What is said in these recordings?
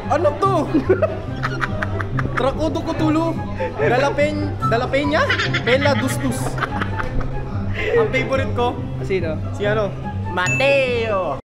Ano to? Trakudo kutulo. Dalapenya? Pela Dustus. Ang favorite ko. Sino? Si ano? Mateo.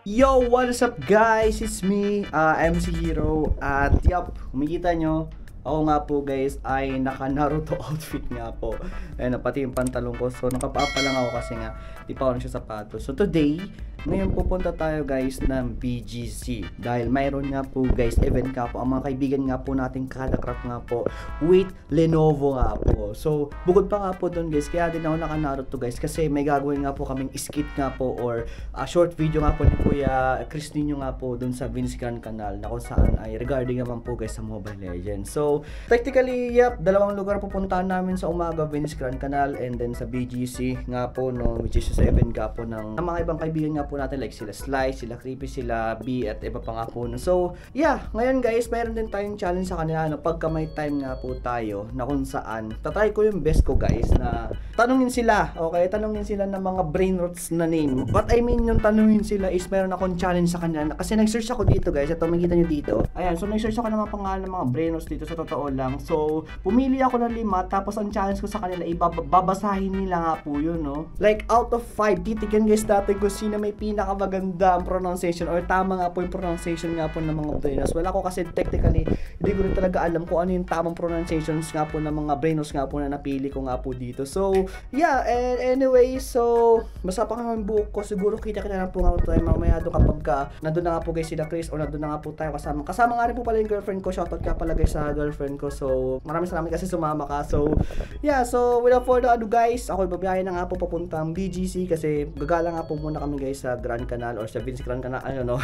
Yo, what is up guys? It's me, MC Hero. At yup, kumikita nyo, ako nga po guys ay naka Naruto outfit nga po. Ayun, pati yung pantalon ko. So nakapapa lang ako kasi nga di pa ako sapatos. So today, ngayon pupunta tayo guys ng BGC. Dahil mayroon nga po guys event nga po. Ang mga kaibigan nga po nating Kadakraft nga po with Lenovo nga po. So bukod pa nga po doon guys, kaya din ako naka Naruto guys. Kasi may gagawin nga po kaming skit nga po or short video nga po ni Kuya Chris Nino nga po doon sa Vince Grand Canal. Na kung saan ay regarding naman po guys sa Mobile Legends. So technically, yep, dalawang lugar pupuntahan namin sa umaga, Vince Grand Canal and then sa BGC nga po no, which is sa event nga po ng mga ibang kaibigan nga po natin like sila Slice, sila Creepy, sila B at iba pa nga po no. So yeah, ngayon guys, mayroon din tayong challenge sa kanila no, pagka may time nga po tayo na kung saan tatry ko yung best ko guys na tanungin sila, okay, tanungin sila ng mga brain rots na name. What I mean yung tanungin sila is meron akong challenge sa kanila kasi nag-search ako dito guys, ito makita nyo dito, ayan, so nag-search ako ng mga pangalan ng mga brain rots dito sa totoo lang. So pumili ako ng 5 tapos ang challenge ko sa kanila babasahin nila nga po yun no, like out of 5 titignan guys natin kung sino may pinakamaganda ang pronunciation or tama nga po yung pronunciation nga po ng mga brain rots. Wala ko kasi technically hindi ko rin talaga alam kung ano yung tamang pronunciations nga po ng mga brain rots nga po na napili ko nga po dito. So yeah, and anyway, so basta pa nga buhok ko, siguro kita na po nga tayo mamaya doon kapag nandun na nga po guys sila Chris or nandun na nga po tayo kasama nga rin po pala yung girlfriend ko. Shoutout ka pala guys sa girlfriend ko. So maraming salamat kasi sumama ka. So yeah, so without further ado guys, ako babiyahe na nga po papuntang BGC kasi gagala nga po muna kami guys sa Grand Canal or sa Vince Grand Canal, ano no.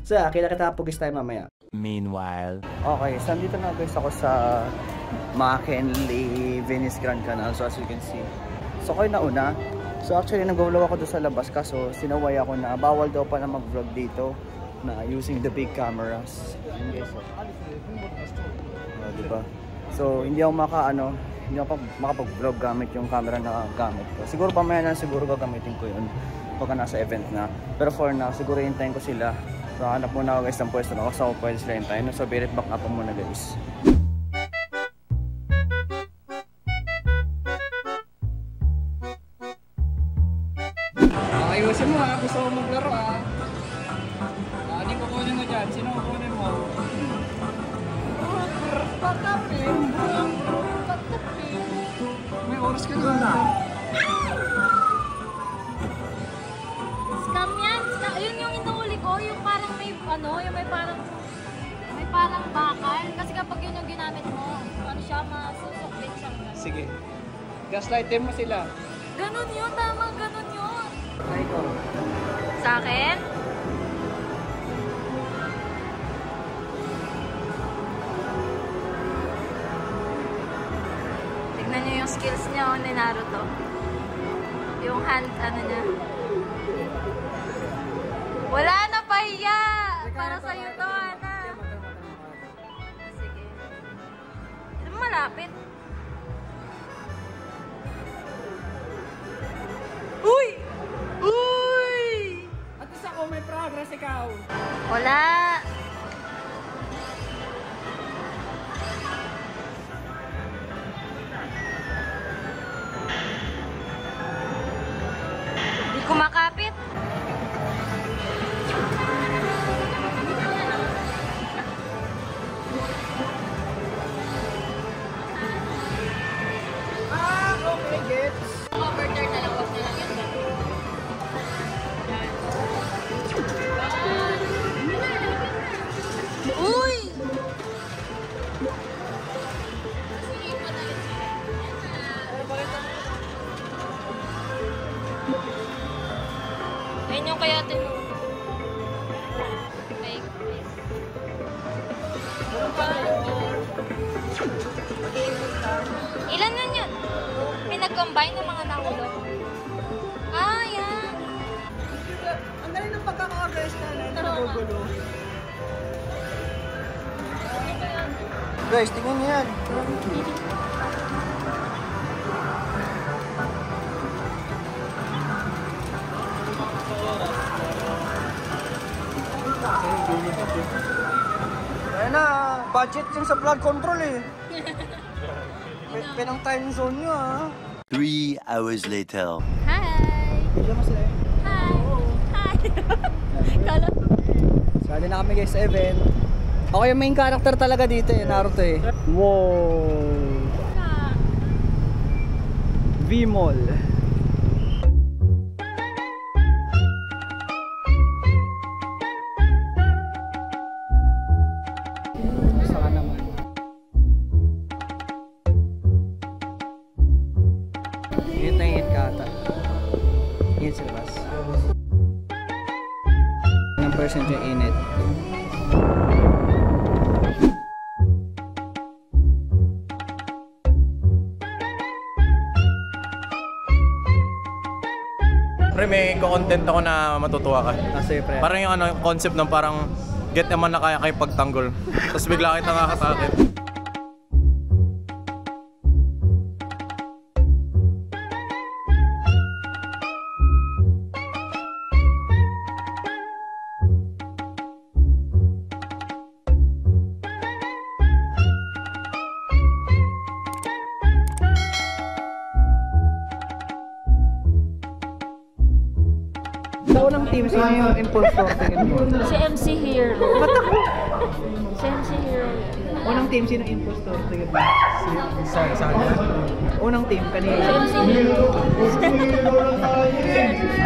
So yeah, kita po guys tayo mamaya. Meanwhile, okay, so nandito na guys ako sa McKinley Venice Grand Canal. So as you can see, so kayo nauna. So actually nag-vlog ako doon sa labas kaso sinaway ako na bawal daw pa na mag-vlog dito na using the big cameras. Yun guys. Diba? So hindi ako hindi ako makapag-vlog gamit yung camera na gamit ko. Siguro pamaya na siguro gagamitin ko yun pagka nasa event na. Pero for now, siguro hintayin ko sila. So hanap muna ako guys ng pwesto na kasi ako pwede sila hintayin. So be right back up muna guys. Ayusin mo ha, gusto mo maglaro ha. Ano yung kukunin mo dyan? Sino kukunin mo? Patapin. May oras ka na. Scam yan. Yun yung inuuli ko, yung parang may yung may parang bakal. Kasi kapag yun yung ginamit mo, siya, masusuklit siya. Sige. Gaslightin mo sila. Ganun yun, tama, ganun yun. Ay ko. Sa akin? Tignan nyo yung skills niya ni Naruto. Yung hand, niya. Wala na, pahiya! Para sa'yo to, Ana. Sige. Ito mo malapit. Uy! Uy! At isa ko may progress ikaw. Wala. Di kumakapit. Okay, gets. Overturn na lang, wag na lang yun. Uy! Ayun yung kaya din. Ilan na yun? Pinag-combine ng mga nahulog. Ah, yan. Ang dali ng pagkaka-organize ka na. Ito nagugulo. Guys, tingnan niyo yan. budget yung sa flood control eh. Pinang time zone nyo ah. 3 hours later. Hi! Kaya mo sila eh. Hi! Hi! Kala Sali na kami guys sa event. Ako yung main character talaga dito eh, Naruto eh. Wow! na. V-Mall. Saka naman. Init na init ka ata. Init sa labas. Ilang percent yung init? Pre, may content ako na matutuwa ka. Kasi pre. Parang yung ano, concept ng parang get naman na kaya kayo pagtanggol. Tapos bigla kita nakakatakit. Sa unang team, sino yung impostor tingin mo? Si MC Hero. Si MC Hero. Unang team, sino yung impostor tingin mo? Sa Unang team, Si kanina. MC Hero.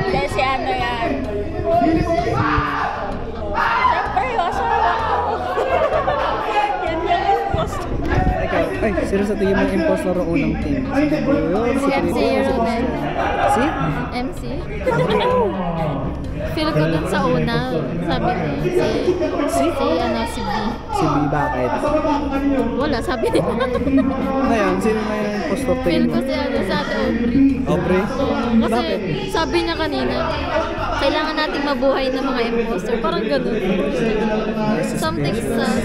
Dahil si ano yan. Siyempre, asawa ko. Yan yung impostor. Ikaw, ay, sino sa tingin mo yung impostor ng unang team? Si Boyo, si Si MC Trito, si Hero din. Christian? Si? MC? Feel ko dun sa una, sabi ko, si B. Si B, bakit? Wala, sabi nila. Ngayon, sino na yung impostor Feel tingin ko mo? si ano, sa ate Aubrey. Aubrey? Kasi Bakit? sabi niya kanina, kailangan nating mabuhay ng mga imposter. Parang ganun. Something sus.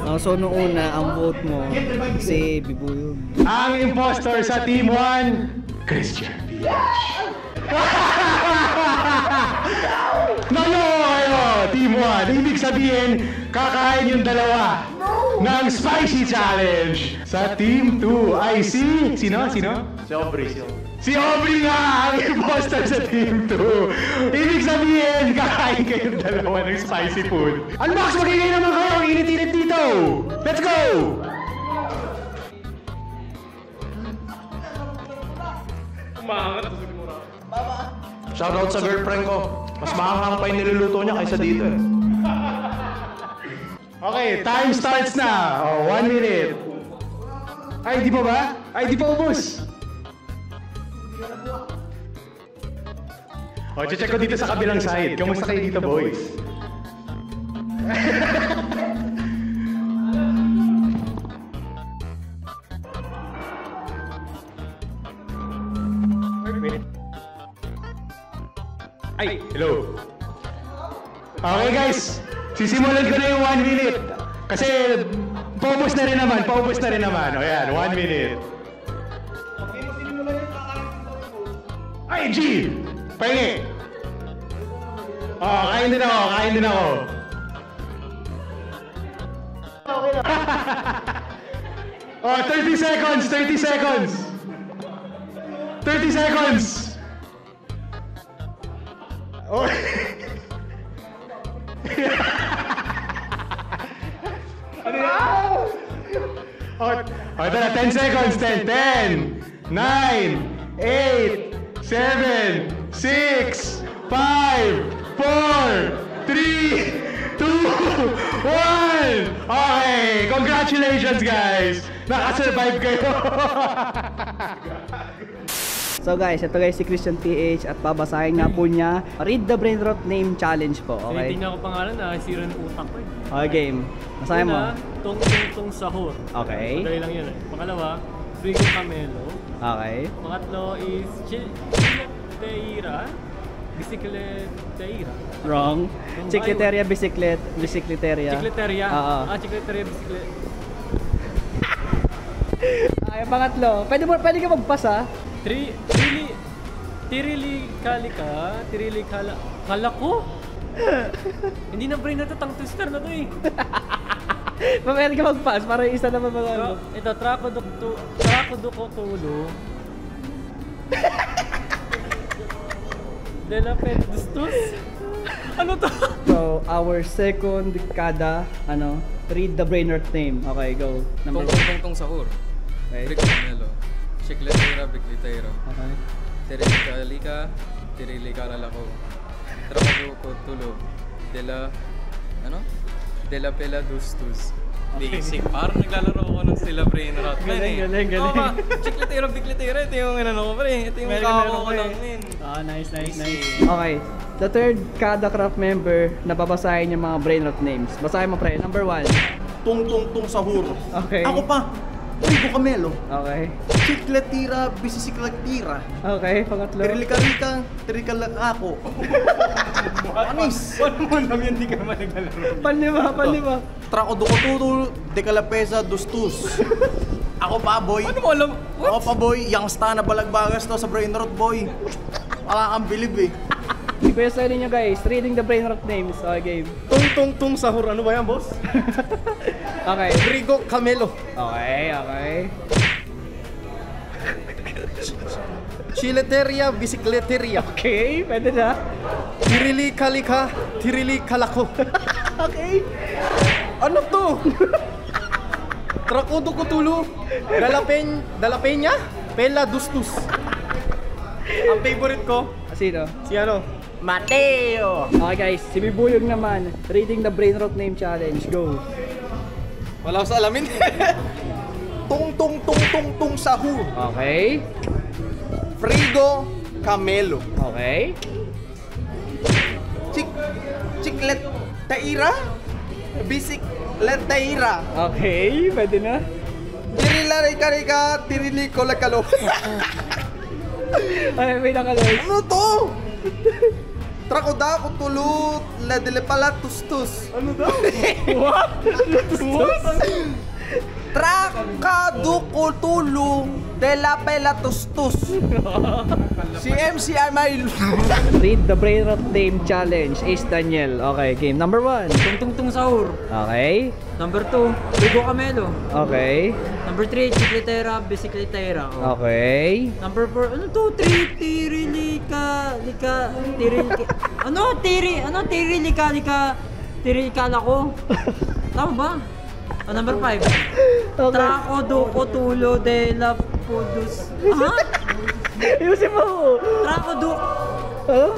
Oh, so noong una, ang vote mo, si Bibuyog. Ang impostor sa Team 1, Christian PH. Nayo, Team 1. Ibig sabihin, kakain yung dalawa ng Spicy Challenge. Sa Team 2 ay si... Sino? Si Aubrey. Si Aubrey nga ang impostor sa Team 2. Ibig sabihin, kakain kayong dalawa ng spicy food. Unbox, magigay naman kayo. Ang init-init dito. Let's go! Shoutout sa girlfriend ko. Mas maanghang pa yung niluluto niya kaysa dito eh. Okay, time starts na. Oh, 1 minute. Ay, di pa ba? Ay, di pa ubos. Oh, check ko dito sa kabilang side. Kamusta kayo dito, boys? Ay, hello. Okay guys, sisimulan ko na yung 1 minute. Kasi paubos na rin naman, O yan, 1 minute. Ay, G! Pahingi! Oh, kain din ako. Oh, 30 seconds. 30 seconds. Oh. Ano yan? Oh, ito na, 10 seconds. 10, 9, 8, 7, 6, 5, 4, 3, 2, 1. Okay, congratulations guys. Nakasurvive kayo. So guys, ito guys si Christian PH at babasahin nga po niya Read the Brain Rot Name Challenge po, okay? Hindi niya ako pangalan na sira ng utak ko eh. Okay, game. Basahin mo. Una, tong sahur. Okay. Madali lang yun eh. Pangalawa, Frigo Camelo. Okay. Pangatlo is Chicleteira. Bicicleteira. Wrong. Chicleteria, bicicleteria. Chicleteria. Oo. Chicleteria, bicicleteria. Ay, pangatlo. Pwede ka magpasa. Tirili kala ko? Hindi na brain na to, tang twister na to eh. Mamaya ka mag-pass para yung isa naman mga ano. Ito, Traco Tulo. De la Pedustus. Ano to? So, our second kada, read the brainer name. Okay, go. Number one. Tong sahur. Okay. Rico Camelo. Chicletera, Biclitera. Okay. Tirilika lalako. Trabaho ko tulo. De la Pela Dustus. Basic. Parang naglalaro ako ng sila brain rot. Galing. Oo nga. Chicletera, Biclitera. Ito yung ko pre. Ito yung kakao ko lang min. Ah, nice. Okay. The third kada craft member na babasahin yung mga brain rot names. Basahin mo pre. Number 1. Tung sahur. Okay. Ako pa. Rico Camelo. Okay. Chicletira, bisisikletira. Okay, pangatlo. Tirilika-rika, tirikalako. Anis. Ano mo naman yan, di ka naman naglalaro. Panlima. Trako dukututul, dekalapesa, dustus. Ako pa, boy. Ano mo alam? Ako pa, boy. Youngsta na balagbagas to sa brain rot, boy. Wala kang bilib eh. Request sa inyo guys, reading the brain rot names. Okay, game. Tung sahur. Ano ba yan, boss? Okay. Rico Camelo. Okay. Chileteria, bisikleteria. Okay, pwede na. Tirili-kalika, tirili-kalako. Okay. Ano to? Trako dukutulo, dalapenya, pela dustus. Ang favorite ko, Sino? si Mateo. Okay guys, si Bibuyog naman, reading the brain rot name challenge. Go. Wala ko sa alamin. Tung sahur. Okay. Frigo Camelo. Okay. Chiclet taira. Bisiklet taira. Okay, pwede na. Tirila-rika-rika, tirili-kolakalo. Ay, may nakaloy. Ano to? Trakoda kutulut, ladile pala tustus. Ano daw? What? Trakadukutulu de la pela tustus. Si MC ay may... Read the brain rot name challenge is Daniel. Okay, game number 1. Tung sahur. Okay. Number 2, Rico Camelo. Okay. Number 3, Chicletera, Bicicletera. Okay. Number 4, ano to? Tirilika, Tirikalako. Tama ba? Number 5, Okay. Traco Duco Tulo de la Pudus. Ha? Ayusin mo. Huh?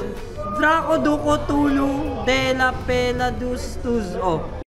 Traco Duco Tulo de la Pela Dustus. Oh.